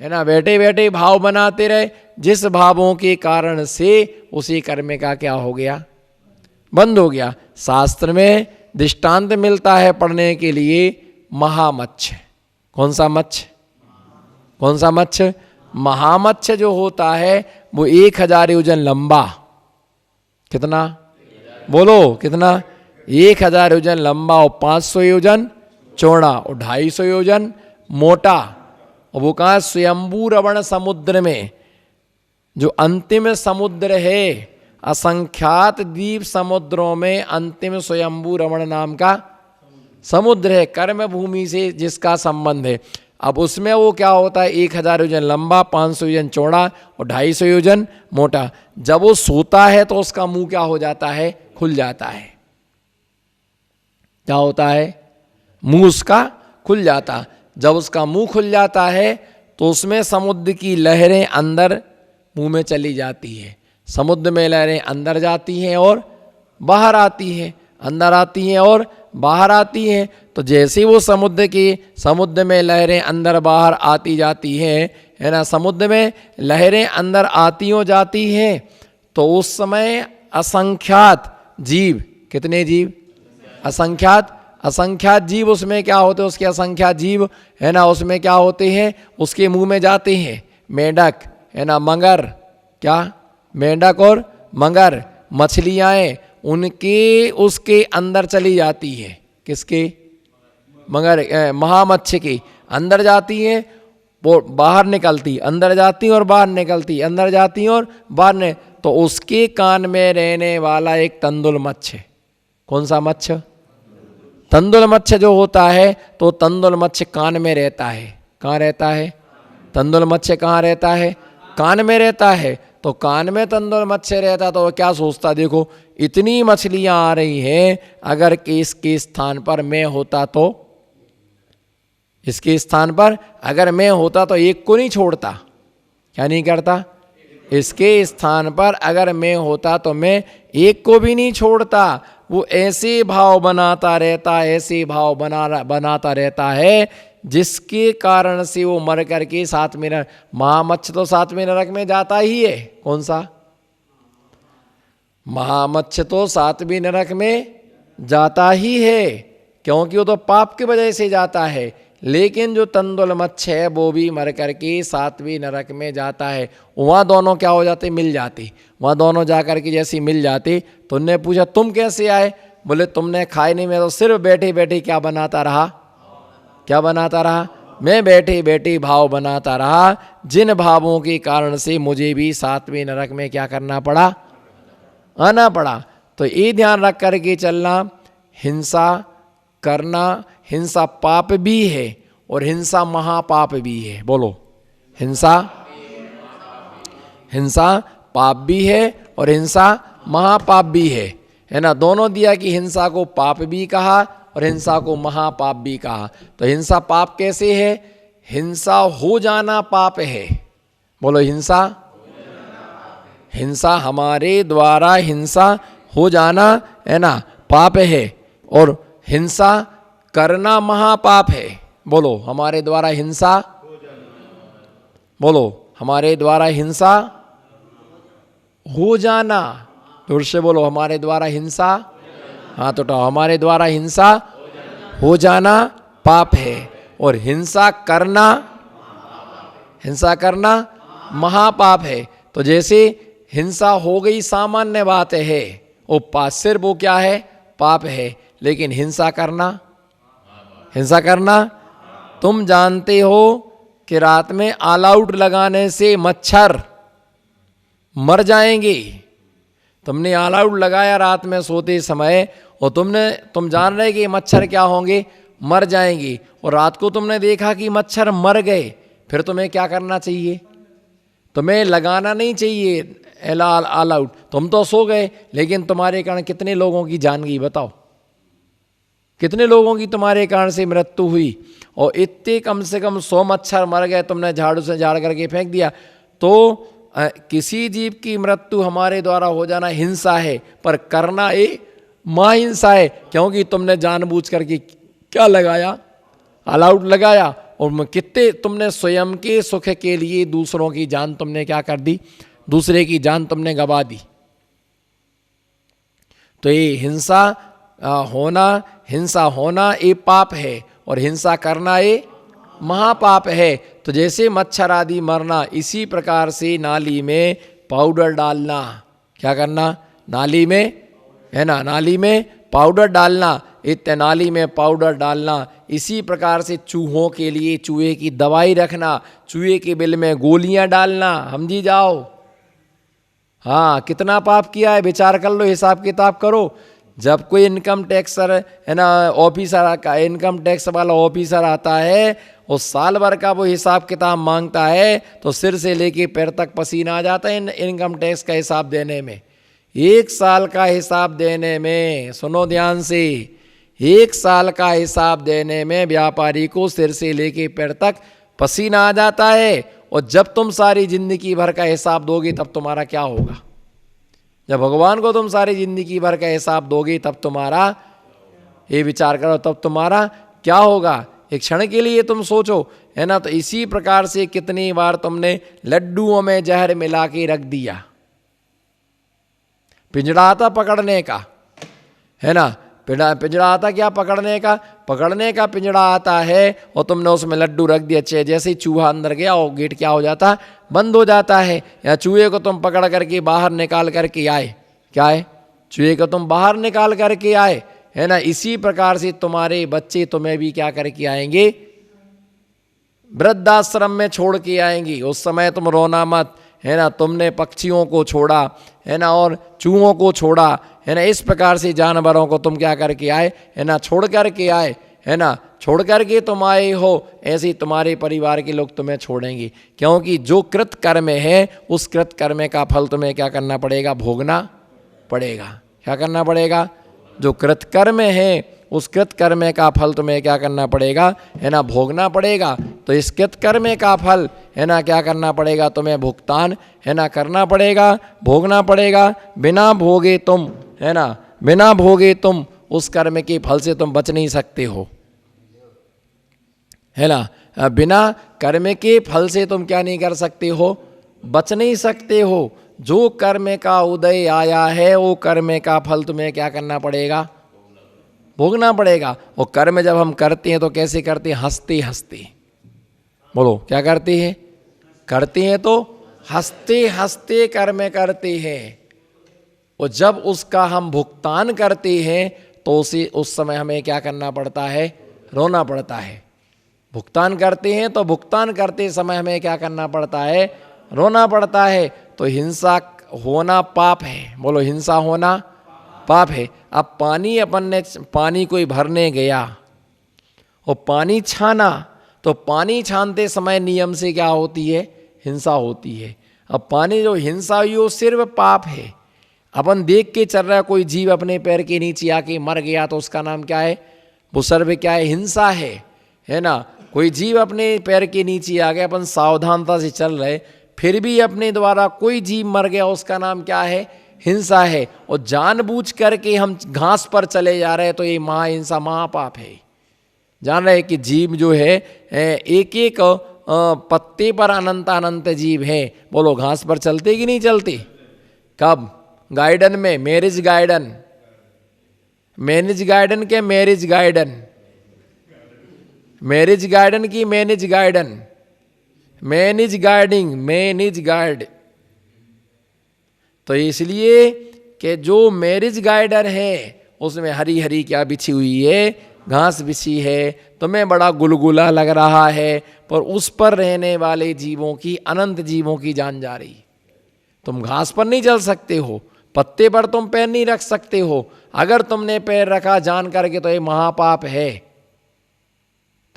है ना, बैठे बैठे भाव बनाते रहे, जिस भावों के कारण से उसी कर्म का क्या हो गया, बंद हो गया। शास्त्र में दृष्टांत मिलता है पढ़ने के लिए, महामच्छ। कौन सा मच्छ? कौन सा मच्छ? महामच्छ जो होता है वो 1000 योजन लंबा, कितना बोलो, कितना? 1000 योजन लंबा और 500 योजन चौड़ा और 250 योजन मोटा। और वो कहाँ? स्वयंभू रवण समुद्र में, जो अंतिम समुद्र है, असंख्यात द्वीप समुद्रों में अंतिम स्वयंभू रवण नाम का समुद्र है, कर्म भूमि से जिसका संबंध है। अब उसमें वो क्या होता है, 1000 योजन लंबा, 500 योजन चौड़ा और 250 योजन मोटा। जब वो सोता है तो उसका मुंह क्या हो जाता है, खुल जाता है। क्या होता है? मुंह उसका खुल जाता। जब उसका मुंह खुल जाता है तो उसमें समुद्र की लहरें अंदर मुंह में चली जाती है। समुद्र में लहरें अंदर जाती हैं और बाहर आती हैं, अंदर आती हैं और बाहर आती हैं। तो जैसे वो समुद्र में लहरें अंदर बाहर आती जाती हैं, है ना, समुद्र में लहरें अंदर आती हो जाती हैं, तो उस समय असंख्यात जीव, कितने जीव? असंख्यात जीव उसमें क्या होते हैं, उसके असंख्यात जीव, है ना, उसमें क्या होते हैं, उसके मुंह में जाते हैं। मेंढक, है ना, मगर, क्या? मेंढक और मगर, मछलियाँ उनके उसके अंदर चली जाती है। किसके? मगर, महामच्छ के अंदर जाती हैं, वो बाहर निकलती, अंदर जाती और बाहर निकलती, अंदर जाती और बाहर ने। तो उसके कान में रहने वाला एक तंदुल मच्छ है। कौन सा मच्छ? तंदुल मच्छ जो होता है, तो तंदुल मच्छ कान में रहता है। कहाँ रहता है? तंदुल मच्छ कहाँ रहता है? कान में रहता है। तो कान में तंदुल मच्छ रहता तो क्या सोचता, देखो इतनी मछलियां आ रही हैं, अगर कि इसके स्थान पर मैं होता तो, इसके स्थान पर अगर मैं होता तो एक को नहीं छोड़ता। क्या नहीं करता? इसके स्थान पर अगर मैं होता तो मैं एक को भी नहीं छोड़ता। वो ऐसे भाव बनाता रहता है, ऐसे भाव बनाता रहता है, जिसके कारण से वो मर करके 7वें नरक, महामच्छ तो 7वें नरक में जाता ही है। कौन सा? महामच्छ तो 7वें नरक में जाता ही है, क्योंकि वो तो पाप की वजह से जाता है। लेकिन जो तंदुल मच्छ है वो भी मर करके 7वें नरक में जाता है। वहाँ दोनों क्या हो जाते? मिल जाते। वहाँ दोनों जा करके जैसे मिल जाते, तो उनने पूछा तुम कैसे आए? बोले तुमने खाए नहीं, मैं तो सिर्फ बैठे बैठे क्या बनाता रहा? क्या बनाता रहा? मैं बैठे बैठे भाव बनाता रहा, जिन भावों के कारण से मुझे भी 7वें नरक में क्या करना पड़ा? आना पड़ा। तो ये ध्यान रख करके चलना, हिंसा करना, हिंसा पाप भी है और हिंसा महापाप भी है। बोलो, हिंसा पाप भी है और हिंसा महापाप भी है ना। दोनों दिया कि हिंसा को पाप भी कहा और हिंसा को महापाप भी कहा। तो हिंसा पाप कैसे है? हिंसा हो जाना पाप है। बोलो, हिंसा हमारे द्वारा हिंसा हो जाना, है ना, पाप है, और हिंसा करना महापाप है। बोलो, हमारे द्वारा हिंसा, बोलो, हमारे द्वारा हिंसा हो जाना। जोर से बोलो, हमारे द्वारा हिंसा, हाथ उठाओ, हमारे द्वारा हिंसा हो जाना पाप है, और हिंसा करना महापाप है। तो जैसे हिंसा हो गई सामान्य बात है, वो सिर्फ वो क्या है? पाप है। लेकिन हिंसा करना, तुम जानते हो कि रात में ऑल आउट लगाने से मच्छर मर जाएंगे। तुमने ऑल आउट लगाया रात में सोते समय, और तुम जान रहे कि मच्छर क्या होंगे? मर जाएंगे। और रात को तुमने देखा कि मच्छर मर गए, फिर तुम्हें क्या करना चाहिए? तुम्हें लगाना नहीं चाहिए ऑल आउट। तुम तो सो गए, लेकिन तुम्हारे कारण कितने लोगों की जान गई? बताओ, कितने लोगों की तुम्हारे कारण से मृत्यु हुई? और इतने कम से कम 100 मच्छर मर गए, तुमने झाड़ू से झाड़ करके फेंक दिया। तो किसी जीव की मृत्यु हमारे द्वारा हो जाना हिंसा है, पर करना ये महाहिंसा है, क्योंकि तुमने जानबूझ करके क्या लगाया, ऑल आउट लगाया, और कितने तुमने स्वयं के सुख के लिए दूसरों की जान तुमने क्या कर दी, दूसरे की जान तुमने गवा दी। तो ये हिंसा होना ये पाप है, और हिंसा करना ये महापाप है। तो जैसे मच्छर आदि मरना, इसी प्रकार से नाली में पाउडर डालना, क्या करना, नाली में, है ना, नाली में पाउडर डालना, इतने नाली में पाउडर डालना। इसी प्रकार से चूहों के लिए चूहे की दवाई रखना, चूहे के बिल में गोलियां डालना, समझी जाओ। हाँ, कितना पाप किया है, विचार कर लो, हिसाब किताब करो। जब कोई इनकम टैक्सर, है ना, ऑफिसर का, इनकम टैक्स वाला ऑफिसर आता है और साल भर का वो हिसाब किताब मांगता है, तो सिर से लेके पैर तक पसीना आ जाता है इनकम टैक्स का हिसाब देने में। 1 साल का हिसाब देने में, सुनो ध्यान से, 1 साल का हिसाब देने में व्यापारी को सिर से लेके पैर तक पसीना आ जाता है। और जब तुम सारी जिंदगी भर का हिसाब दोगे तब तुम्हारा क्या होगा? जब भगवान को तुम सारी जिंदगी भर का हिसाब दोगे तब तुम्हारा, ये विचार करो, तब तुम्हारा क्या होगा? एक क्षण के लिए तुम सोचो, है ना। तो इसी प्रकार से कितनी बार तुमने लड्डुओं में जहर मिला के रख दिया। पिंजड़ा आता पकड़ने का, है ना, पिंजड़ा आता क्या, पकड़ने का, पिंजड़ा आता है, और तुमने उसमें लड्डू रख दिया। अच्छे, जैसे ही चूहा अंदर गया और गेट क्या हो जाता, बंद हो जाता है। या चूहे को तुम पकड़ करके बाहर निकाल करके आए, क्या है, चूहे को तुम बाहर निकाल करके आए, है ना। इसी प्रकार से तुम्हारे बच्चे तुम्हें भी क्या करके आएंगे, वृद्धाश्रम में छोड़ के आएंगी। उस समय तुम रोना मत, है ना। तुमने पक्षियों को छोड़ा, है ना, और चूहों को छोड़ा, है ना। इस प्रकार से जानवरों को तुम क्या करके आए, है ना, छोड़ करके आए, है ना, छोड़ करके तुम आए हो। ऐसे ही तुम्हारे परिवार के लोग तुम्हें छोड़ेंगे, क्योंकि जो कृत कर्म है उस कृत कर्म का फल तुम्हें क्या करना पड़ेगा, भोगना पड़ेगा। क्या करना पड़ेगा? जो कृत कर्म है उस कृत कर्म का फल तुम्हें क्या करना पड़ेगा, है ना, भोगना पड़ेगा। तो इस कृत कर्म का फल, है ना, क्या करना पड़ेगा, तुम्हें भुगतान, है ना, करना पड़ेगा, भोगना पड़ेगा। बिना भोगे तुम, है ना, बिना भोगे तुम उस कर्म के फल से तुम बच नहीं सकते हो, है ना। बिना कर्म के फल से तुम क्या नहीं कर सकते हो, बच नहीं सकते हो। जो कर्म का उदय आया है वो कर्म का फल तुम्हें क्या करना पड़ेगा, भोगना पड़ेगा। और कर्म जब हम करते हैं तो कैसे करते हैं, हंसते हंसते। बोलो, क्या करते हैं? करते हैं तो हंसते हंसते कर्म करते हैं। और जब उसका हम भुगतान करते हैं तो उस समय हमें क्या करना पड़ता है, रोना पड़ता है। भुगतान करते हैं तो भुगतान करते समय हमें क्या करना पड़ता है, रोना पड़ता है। तो हिंसा होना पाप है। बोलो, हिंसा होना पाप है। अब पानी कोई भरने गया और पानी छाना, तो पानी छानते समय नियम से क्या होती है, हिंसा होती है। अब पानी जो हिंसा हुई वो सिर्फ पाप है। अपन देख के चल रहा है, कोई जीव अपने पैर के नीचे आके मर गया तो उसका नाम क्या है, वो सर्व क्या है, हिंसा है ना। कोई जीव अपने पैर के नीचे आ गया, अपन सावधानता से चल रहे, फिर भी अपने द्वारा कोई जीव मर गया, उसका नाम क्या है, हिंसा है। और जानबूझ करके हम घास पर चले जा रहे हैं तो ये महाहिंसा, महापाप है। जान रहे कि जीव जो है एक एक पत्ते पर अनंत अनंत जीव है। बोलो, घास पर चलते कि नहीं चलते? कब? गार्डन में, मैरिज गार्डन, मैनेज गार्डन के मैरिज गार्डन, मैरिज गार्डन की manage garden, manage guarding, manage guard. तो इसलिए कि जो मैरिज गार्डन है उसमें हरी हरी क्या बिछी हुई है, घास बिछी है। तुम्हें बड़ा गुलगुला लग रहा है, पर उस पर रहने वाले जीवों की, अनंत जीवों की जान जा रही। तुम घास पर नहीं चल सकते हो, पत्ते पर तुम पैर नहीं रख सकते हो। अगर तुमने पैर रखा जान करके तो ये महापाप है।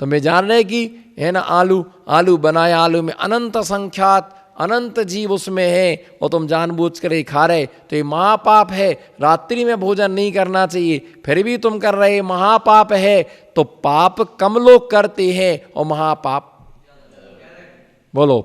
तुम्हें जान रहे कि, है ना, आलू बनाया, आलू में अनंत संख्यात अनंत जीव उसमें है और तुम जानबूझ कर खा रहे, तो ये महापाप है। रात्रि में भोजन नहीं करना चाहिए, फिर भी तुम कर रहे, महापाप है। तो पाप कम लोग करते हैं और महापाप, बोलो,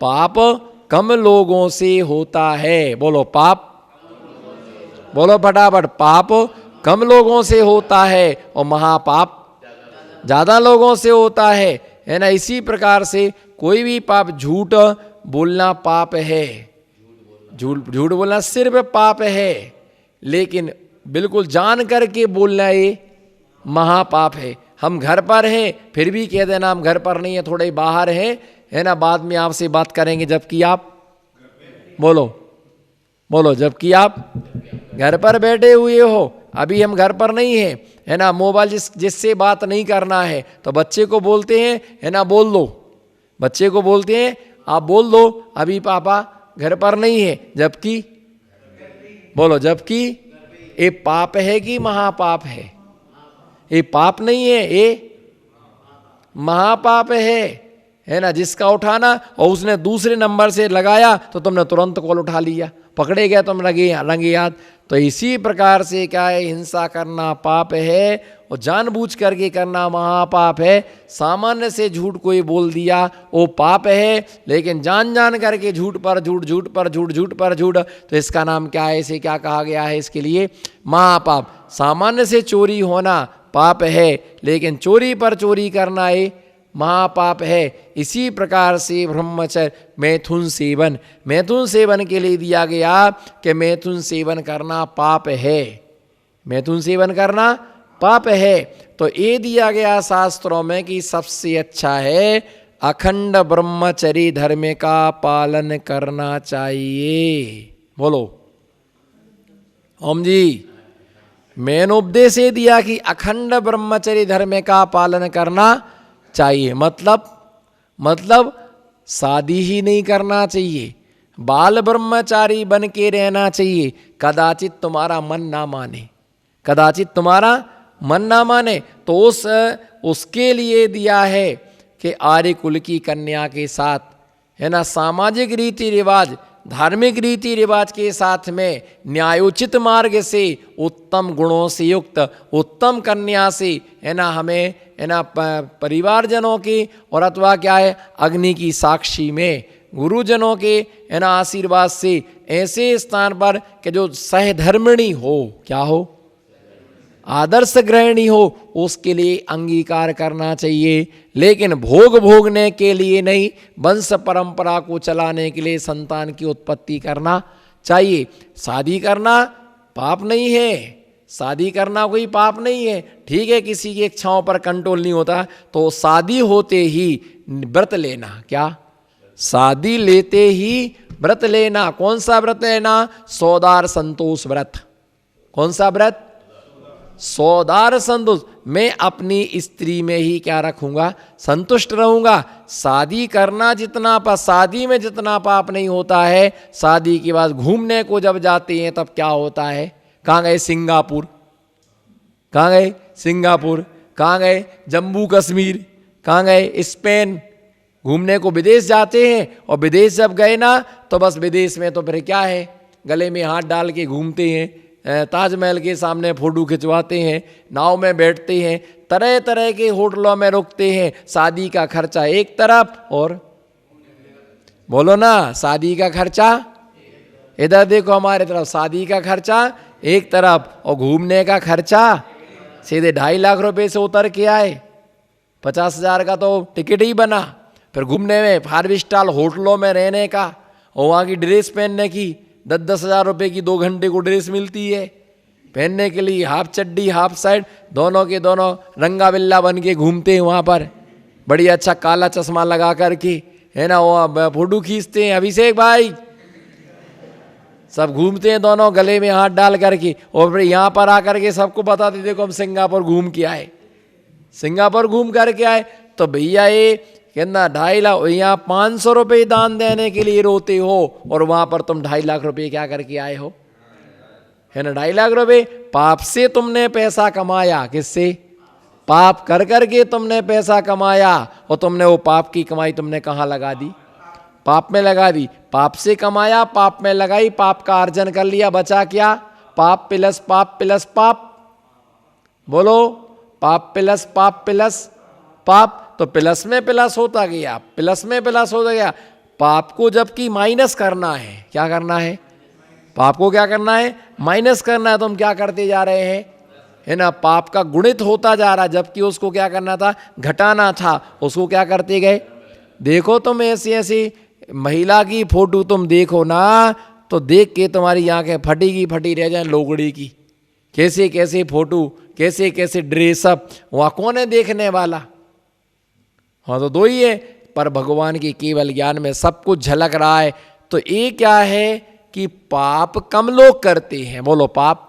पाप कम लोगों से होता है। बोलो, पाप बोलो फटाफट। पाप कम लोगों से होता है और महापाप ज्यादा लोगों से होता है ना। इसी प्रकार से कोई भी पाप, झूठ बोलना पाप है, झूठ बोलना सिर्फ पाप है, लेकिन बिल्कुल जान करके बोलना ये महापाप है। हम घर पर हैं फिर भी कह देना हम घर पर नहीं है, थोड़े बाहर हैं, है ना, बाद में आपसे बात करेंगे, जबकि आप बोलो जबकि आप घर पर बैठे हुए हो, अभी हम घर पर नहीं हैं, है ना। मोबाइल जिससे बात नहीं करना है तो बच्चे को बोलते हैं, है ना, बोल दो, बच्चे को बोलते हैं आप बोल दो, अभी पापा घर पर नहीं है, जबकि जबकि ये पाप है कि महापाप है? ये पाप नहीं है, ये महापाप है ना। जिसका उठाना और उसने दूसरे नंबर से लगाया तो तुमने तुरंत कॉल उठा लिया, पकड़े गए तुम रंगे याद। तो इसी प्रकार से क्या है, हिंसा करना पाप है और जानबूझ करके करना महापाप है। सामान्य से झूठ कोई बोल दिया वो पाप है, लेकिन जान करके झूठ पर झूठ, झूठ पर झूठ, झूठ पर झूठ, तो इसका नाम क्या है, इसे क्या कहा गया है इसके लिए? महापाप। सामान्य से चोरी होना पाप है, लेकिन चोरी पर चोरी करना ये महापाप है। इसी प्रकार से ब्रह्मचर्य, मैथुन सेवन के लिए दिया गया कि मैथुन सेवन करना पाप है, मैथुन सेवन करना पाप है। तो ये दिया गया शास्त्रों में कि सबसे अच्छा है अखंड ब्रह्मचर्य धर्म का पालन करना चाहिए। बोलो ओम जी। मैंने उपदेश दिया कि अखंड ब्रह्मचर्य धर्म का पालन करना चाहिए, मतलब शादी ही नहीं करना चाहिए, बाल ब्रह्मचारी बन के रहना चाहिए। कदाचित तुम्हारा मन ना माने, कदाचित तुम्हारा मन ना माने, तो उसके लिए दिया है कि आर्य कुल की कन्या के साथ, है ना, सामाजिक रीति रिवाज, धार्मिक रीति रिवाज के साथ में न्यायोचित मार्ग से उत्तम गुणों से युक्त उत्तम कन्या से, है ना, हमें, है ना, परिवारजनों की और अथवा क्या है अग्नि की साक्षी में गुरुजनों के, है ना, आशीर्वाद से ऐसे स्थान पर कि जो सहधर्मिणी हो, क्या हो, आदर्श ग्रहणी हो, उसके लिए अंगीकार करना चाहिए। लेकिन भोग भोगने के लिए नहीं, वंश परंपरा को चलाने के लिए संतान की उत्पत्ति करना चाहिए। शादी करना पाप नहीं है, शादी करना कोई पाप नहीं है। ठीक है, किसी की इच्छाओं पर कंट्रोल नहीं होता, तो शादी होते ही व्रत लेना, क्या, शादी लेते ही व्रत लेना। कौन सा व्रत लेना? सौदार संतोष व्रत। कौन सा व्रत? सौदार संतोष। मैं अपनी स्त्री में ही क्या रखूंगा? संतुष्ट रहूंगा। शादी करना जितना पाप, शादी में जितना पाप नहीं होता है, शादी के बाद घूमने को जब जाते हैं तब क्या होता है? कहाँ गए? सिंगापुर। कहाँ गए? सिंगापुर। कहाँ गए? जम्मू कश्मीर। कहाँ गए? स्पेन। घूमने को विदेश जाते हैं, और विदेश जब गए ना तो बस विदेश में तो फिर क्या है, गले में हाथ डाल के घूमते हैं, ताजमहल के सामने फोटो खिंचवाते हैं, नाव में बैठते हैं, तरह तरह के होटलों में रुकते हैं। शादी का खर्चा एक तरफ, और बोलो ना, शादी का खर्चा, इधर देखो हमारे तरफ, शादी का खर्चा एक तरफ और घूमने का खर्चा सीधे 2.5 लाख रुपए से उतर के आए। 50,000 का तो टिकट ही बना, फिर घूमने में 5 स्टार होटलों में रहने का, और वहाँ की ड्रेस पहनने की 10-10 हज़ार रुपये की 2 घंटे को ड्रेस मिलती है पहनने के लिए, हाफ चड्डी हाफ साइड, दोनों के दोनों रंगा बिल्ला बन के घूमते हैं वहाँ पर, बढ़िया अच्छा काला चश्मा लगा करके, है ना, वो फोटो खींचते हैं। अभिषेक भाई सब घूमते हैं दोनों गले में हाथ डाल करके, और फिर यहाँ पर आकर के सबको बताते देखो हम सिंगापुर घूम के आए, सिंगापुर घूम करके आए। तो भैया ये कहना 2.5 लाख, यहाँ 500 रुपये दान देने के लिए रोते हो, और वहाँ पर तुम 2.5 लाख रुपये क्या करके आए हो, है ना। 2.5 लाख रुपये पाप से तुमने पैसा कमाया। किससे? पाप कर करके तुमने पैसा कमाया, और तुमने वो पाप की कमाई तुमने कहाँ लगा दी? पाप में लगा दी। पाप से कमाया, पाप में लगाई, पाप का अर्जन कर लिया, बचा क्या? पाप प्लस पाप प्लस पाप। बोलो, पाप प्लस पाप प्लस पाप। तो प्लस में प्लस होता गया, प्लस में प्लस होता गया। पाप को जबकि माइनस करना है, क्या करना है? पाप को क्या करना है? माइनस करना है तो हम क्या करते जा रहे हैं, है ना, पाप का गुणित होता जा रहा, जबकि उसको क्या करना था, घटाना था, उसको क्या करते गए। देखो तुम ऐसी ऐसी महिला की फोटो तुम देखो ना, तो देख के तुम्हारी आंखें फटी की फटी रह जाए लोगड़ी की, कैसे कैसे फोटो, कैसे कैसे ड्रेसअप, वहाँ कौन है देखने वाला। हाँ तो दो ही है, पर भगवान की केवल ज्ञान में सब कुछ झलक रहा है। तो ये क्या है कि पाप कम लोग करते हैं, बोलो पाप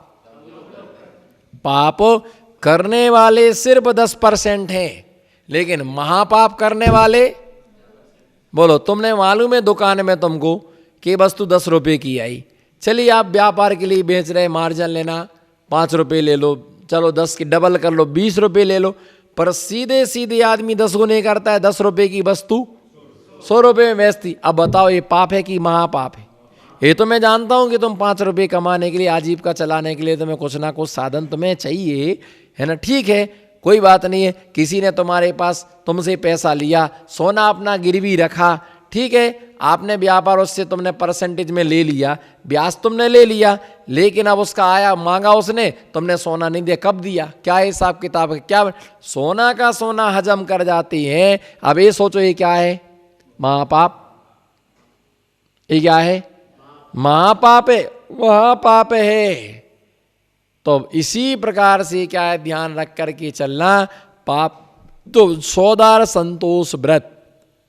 करने वाले सिर्फ 10% हैं, लेकिन महापाप करने वाले, बोलो तुमने मालूम है दुकान में तुमको कि वस्तु 10 रुपए की आई, चलिए आप व्यापार के लिए बेच रहे, मार्जिन लेना 5 रुपए ले लो, चलो 10 की डबल कर लो, 20 रुपए ले लो, पर सीधे सीधे आदमी 10 गुने करता है, 10 रुपए की वस्तु 100 रुपए में बेचती। अब बताओ ये पाप है कि महापाप है। ये तो मैं जानता हूं कि तुम 5 रुपए कमाने के लिए, आजीविका चलाने के लिए तुम्हें कुछ ना कुछ साधन तुम्हें चाहिए, है ना, ठीक है, कोई बात नहीं है। किसी ने तुम्हारे पास तुमसे पैसा लिया, सोना अपना गिरवी रखा, ठीक है, आपने व्यापार उससे तुमने परसेंटेज में ले लिया, ब्याज तुमने ले लिया, लेकिन अब उसका आया मांगा उसने, तुमने सोना नहीं दिया, कब दिया, क्या हिसाब किताब है, क्या सोना का सोना हजम कर जाती है। अब ये सोचो ये क्या है, महापाप, ये क्या है, महापाप है, महापाप है। तो इसी प्रकार से क्या है, ध्यान रख करके चलना। पाप तो सौदार संतोष व्रत,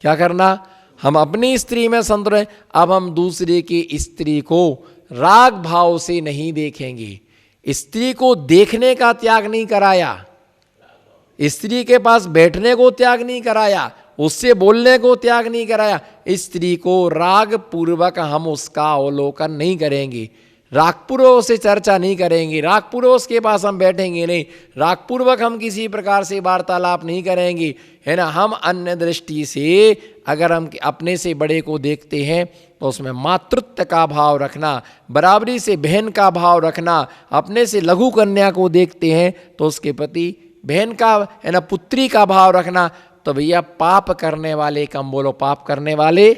क्या करना, हम अपनी स्त्री में संतोष हैं, अब हम दूसरे की स्त्री को राग भाव से नहीं देखेंगे। स्त्री को देखने का त्याग नहीं कराया, स्त्री के पास बैठने को त्याग नहीं कराया, उससे बोलने को त्याग नहीं कराया, स्त्री को राग पूर्वक हम उसका अवलोकन नहीं करेंगे, रागपूर्वक से चर्चा नहीं करेंगे, रागपूर्वक उसके पास हम बैठेंगे नहीं, रागपूर्वक हम किसी प्रकार से वार्तालाप नहीं करेंगे, है ना। हम अन्य दृष्टि से अगर हम अपने से बड़े को देखते हैं तो उसमें मातृत्व का भाव रखना, बराबरी से बहन का भाव रखना, अपने से लघु कन्या को देखते हैं तो उसके प्रति बहन का, है ना, पुत्री का भाव रखना। तो भैया पाप करने वाले कम, बोलो पाप करने वाले,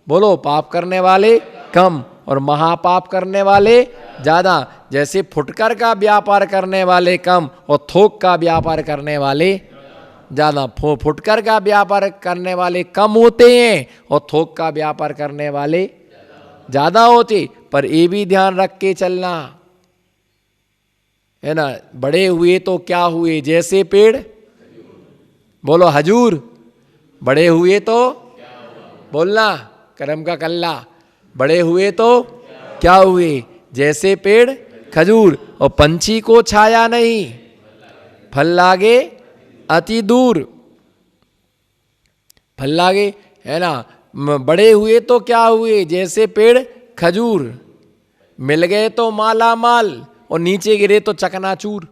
बोलो पाप करने वाले कम और महापाप करने वाले ज़्यादा। जैसे फुटकर का व्यापार करने वाले कम और थोक का व्यापार करने वाले ज़्यादा। फुटकर का व्यापार करने वाले कम होते हैं और थोक का व्यापार करने वाले ज़्यादा होते। पर ये भी ध्यान रख के चलना, है ना, बड़े हुए तो क्या हुए, जैसे पेड़, बोलो हजूर, बड़े हुए तो बोलना करम का कल्ला, बड़े हुए तो क्या हुए, जैसे पेड़ खजूर, और पंछी को छाया नहीं, फल लागे अति दूर, फल लागे, है ना। बड़े हुए तो क्या हुए, जैसे पेड़ खजूर, मिल गए तो माला माल और नीचे गिरे तो चकनाचूर।